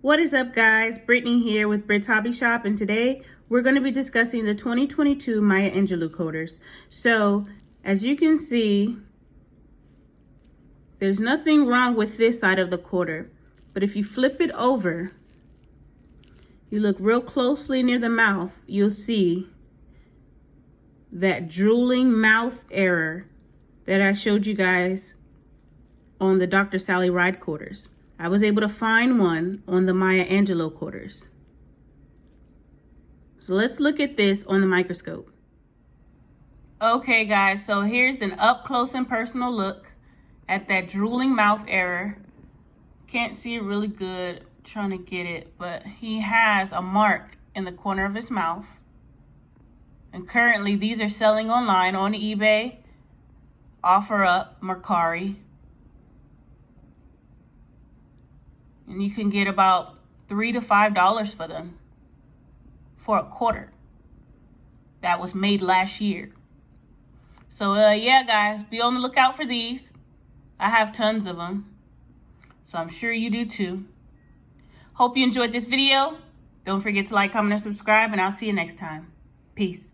What is up, guys? Brittany here with Brit's Hobby Shop, and today we're going to be discussing the 2022 Maya Angelou quarters. So, as you can see, there's nothing wrong with this side of the quarter, but if you flip it over, you look real closely near the mouth, you'll see that drooling mouth error that I showed you guys on the Dr. Sally Ride quarters. I was able to find one on the Maya Angelou quarters. So let's look at this on the microscope. Okay guys, so here's an up close and personal look at that drooling mouth error. Can't see it really good, trying to get it, but he has a mark in the corner of his mouth. And currently these are selling online on eBay, OfferUp, Mercari. And you can get about $3 to $5 for them for a quarter. That was made last year. So yeah, guys, be on the lookout for these. I have tons of them, so I'm sure you do too. Hope you enjoyed this video. Don't forget to like, comment, and subscribe, and I'll see you next time. Peace.